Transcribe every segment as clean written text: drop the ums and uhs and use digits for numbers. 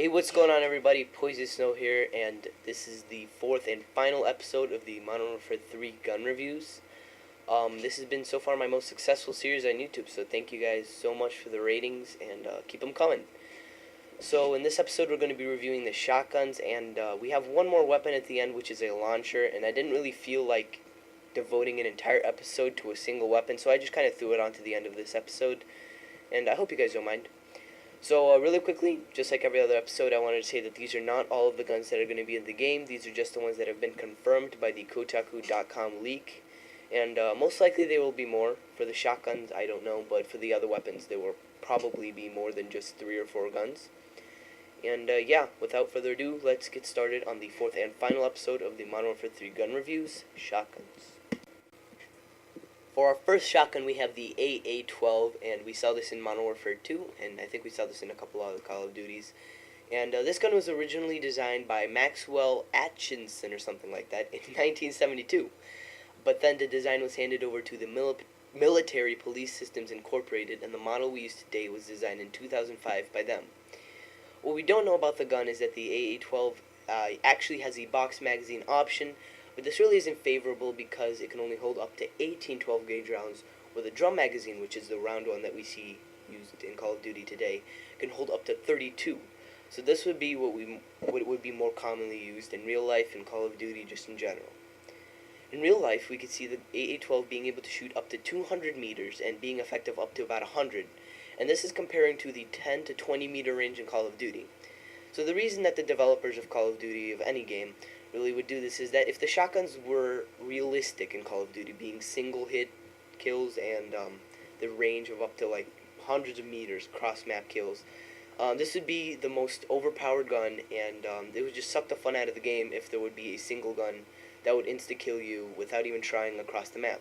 Hey, what's going on, everybody? Poison Snow here, and this is the fourth and final episode of the Modern Warfare 3 gun reviews. This has been so far my most successful series on YouTube, so thank you guys so much for the ratings, and keep them coming. So in this episode, we're going to be reviewing the shotguns, and we have one more weapon at the end, which is a launcher, and I didn't really feel like devoting an entire episode to a single weapon, so I just kind of threw it on to the end of this episode, and I hope you guys don't mind. So really quickly, just like every other episode, I wanted to say that these are not all of the guns that are going to be in the game. These are just the ones that have been confirmed by the Kotaku.com leak. And most likely there will be more. For the shotguns, I don't know, but for the other weapons, there will probably be more than just 3 or 4 guns. And yeah, without further ado, let's get started on the fourth and final episode of the Modern Warfare 3 gun reviews, shotguns. For our first shotgun, we have the AA-12, and we saw this in Modern Warfare 2, and I think we saw this in a couple other Call of Duties. And this gun was originally designed by Maxwell Atchison or something like that in 1972. But then the design was handed over to the Military Police Systems Incorporated, and the model we use today was designed in 2005 by them. What we don't know about the gun is that the AA-12 actually has a box magazine option, but this really isn't favorable because it can only hold up to 18 12-gauge rounds, where the drum magazine, which is the round one that we see used in Call of Duty today, can hold up to 32. So this would be what would be more commonly used in real life in Call of Duty, just in general. In real life, we could see the AA-12 being able to shoot up to 200 meters and being effective up to about 100, and this is comparing to the 10 to 20 meter range in Call of Duty. So the reason that the developers of Call of Duty, of any game, really would do this is that if the shotguns were realistic in Call of Duty, being single hit kills and the range of up to like hundreds of meters, cross map kills, this would be the most overpowered gun, and it would just suck the fun out of the game if there would be a single gun that would insta kill you without even trying across the map.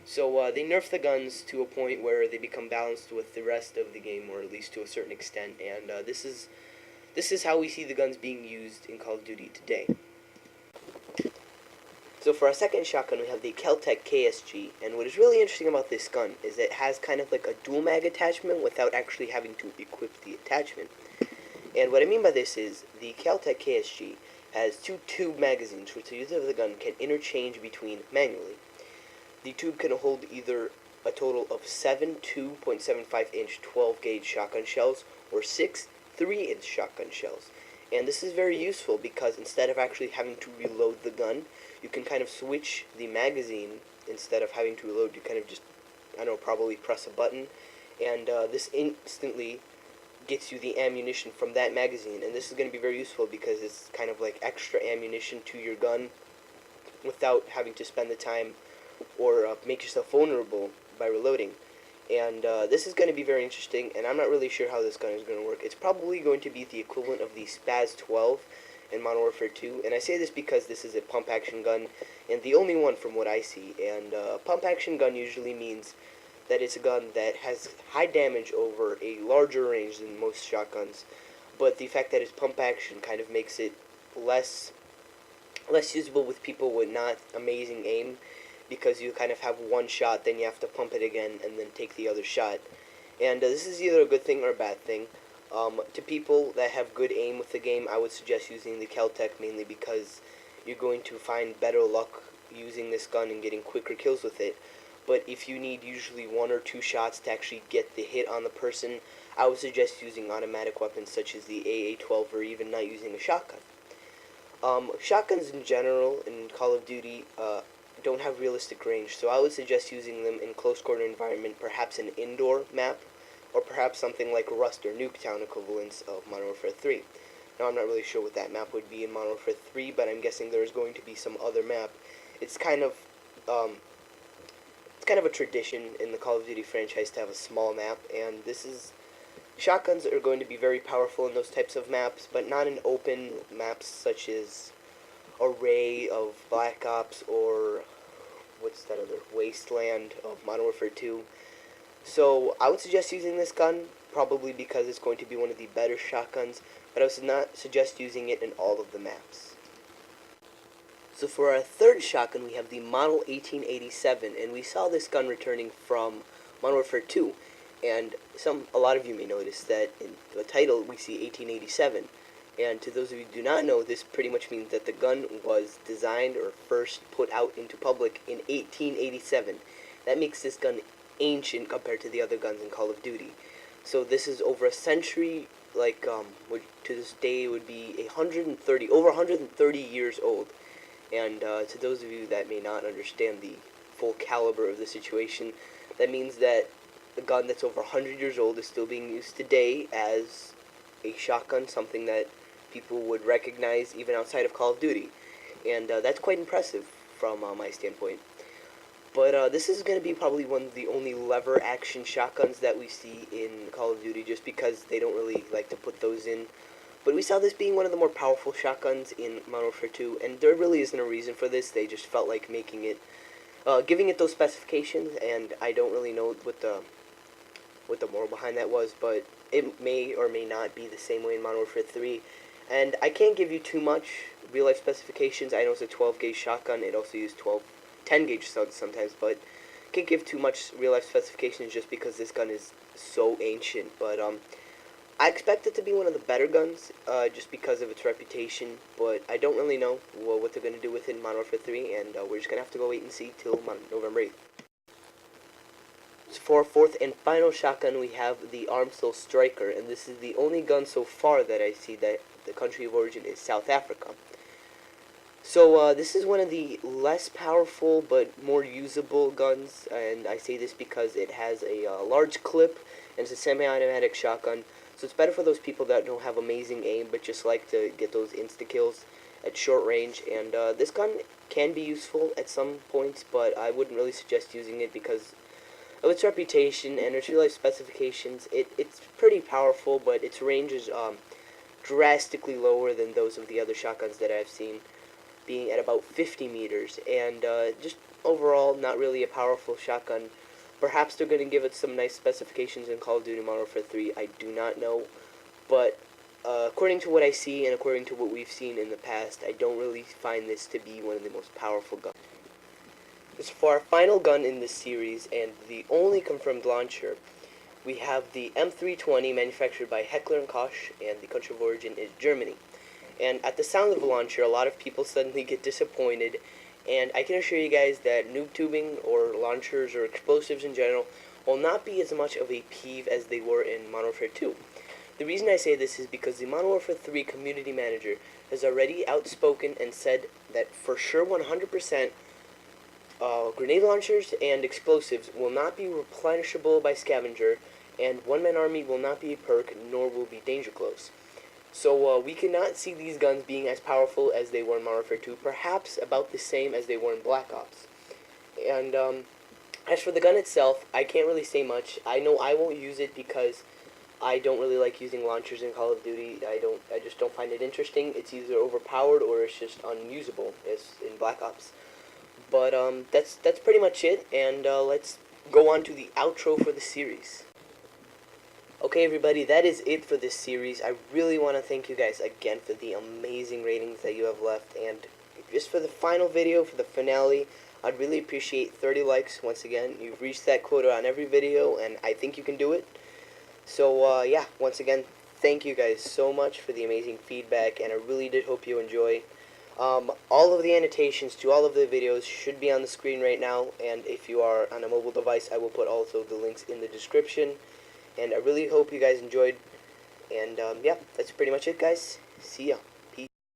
So they nerf the guns to a point where they become balanced with the rest of the game, or at least to a certain extent, and this is how we see the guns being used in Call of Duty today. So for our second shotgun, we have the Kel-Tec KSG, and what is really interesting about this gun is that it has kind of like a dual mag attachment without actually having to equip the attachment. And what I mean by this is the Kel-Tec KSG has 2 tube magazines, which the user of the gun can interchange between manually. The tube can hold either a total of 7 2.75-inch 12-gauge shotgun shells or 6 3-inch shotgun shells. And this is very useful because instead of actually having to reload the gun, you can kind of switch the magazine. Instead of having to reload, you kind of just, I don't know, probably press a button, and this instantly gets you the ammunition from that magazine. And this is going to be very useful because it's kind of like extra ammunition to your gun without having to spend the time or make yourself vulnerable by reloading. And this is going to be very interesting, and I'm not really sure how this gun is going to work. It's probably going to be the equivalent of the Spaz 12 in Modern Warfare 2, and I say this because this is a pump-action gun, and the only one from what I see. And a pump-action gun usually means that it's a gun that has high damage over a larger range than most shotguns, but the fact that it's pump-action kind of makes it less usable with people with not amazing aim, because you kind of have one shot, then you have to pump it again, and then take the other shot. And this is either a good thing or a bad thing. To people that have good aim with the game, I would suggest using the Kel-Tec, mainly because you're going to find better luck using this gun and getting quicker kills with it. But if you need usually 1 or 2 shots to actually get the hit on the person, I would suggest using automatic weapons such as the AA-12, or even not using a shotgun. Shotguns in general in Call of Duty don't have realistic range, so I would suggest using them in close quarter environment, perhaps an indoor map, or perhaps something like Rust or Nuketown equivalents of Modern Warfare 3. Now, I'm not really sure what that map would be in Modern Warfare 3, but I'm guessing there's going to be some other map. It's kind of a tradition in the Call of Duty franchise to have a small map, and shotguns are going to be very powerful in those types of maps, but not in open maps such as Array of Black Ops, or what's that other, Wasteland of Modern Warfare 2. So I would suggest using this gun, probably because it's going to be one of the better shotguns, but I would not suggest using it in all of the maps. So for our third shotgun, we have the Model 1887, and we saw this gun returning from Modern Warfare 2, and a lot of you may notice that in the title we see 1887, And to those of you who do not know, this pretty much means that the gun was designed or first put out into public in 1887. That makes this gun ancient compared to the other guns in Call of Duty. So this is over a century, like, to this day would be over 130 years old. And to those of you that may not understand the full caliber of the situation, that means that a gun that's over 100 years old is still being used today as a shotgun, something that people would recognize even outside of Call of Duty. And that's quite impressive from my standpoint. But this is going to be probably one of the only lever action shotguns that we see in Call of Duty, just because they don't really like to put those in. But we saw this being one of the more powerful shotguns in Modern Warfare 2, and there really isn't a reason for this. They just felt like making it, giving it those specifications, and I don't really know what the moral behind that was, but it may or may not be the same way in Modern Warfare 3. And I can't give you too much real-life specifications. I know it's a 12-gauge shotgun. It also uses 10-gauge slugs sometimes, but can't give too much real-life specifications just because this gun is so ancient. But I expect it to be one of the better guns, just because of its reputation, but I don't really know what they're going to do with it in Modern Warfare 3, and we're just going to have to go wait and see till November 8th. So for our fourth and final shotgun, we have the Armsteel Striker, and this is the only gun so far that I see that the country of origin is South Africa. So this is one of the less powerful but more usable guns, and I say this because it has a large clip, and it's a semi-automatic shotgun, so it's better for those people that don't have amazing aim but just like to get those insta-kills at short range. And this gun can be useful at some points, but I wouldn't really suggest using it because of its reputation and its real-life specifications. It's pretty powerful, but its range is drastically lower than those of the other shotguns that I've seen, being at about 50 meters, and just overall not really a powerful shotgun. Perhaps they're going to give it some nice specifications in Call of Duty Modern Warfare 3, I do not know, but according to what I see and according to what we've seen in the past, I don't really find this to be one of the most powerful guns. As for our final gun in this series, and the only confirmed launcher, we have the M320 manufactured by Heckler & Koch, and the country of origin is Germany. And at the sound of a launcher, a lot of people suddenly get disappointed, and I can assure you guys that noob tubing or launchers or explosives in general will not be as much of a peeve as they were in Modern Warfare 2. The reason I say this is because the Modern Warfare 3 community manager has already outspoken and said that for sure 100% grenade launchers and explosives will not be replenishable by scavenger, and one-man army will not be a perk, nor will be danger close. So we cannot see these guns being as powerful as they were in Modern Warfare 2, perhaps about the same as they were in Black Ops. And as for the gun itself, I can't really say much. I know I won't use it because I don't really like using launchers in Call of Duty. I just don't find it interesting. It's either overpowered or it's just unusable, as in Black Ops. But that's pretty much it, and let's go on to the outro for the series. Okay, everybody, that is it for this series. I really want to thank you guys again for the amazing ratings that you have left, and just for the final video, for the finale, I'd really appreciate 30 likes. Once again, you've reached that quota on every video, and I think you can do it. So, yeah, once again, thank you guys so much for the amazing feedback, and I really did hope you enjoy. All of the annotations to all of the videos should be on the screen right now, and if you are on a mobile device, I will put also the links in the description. And I really hope you guys enjoyed, and yeah, that's pretty much it, guys. See ya.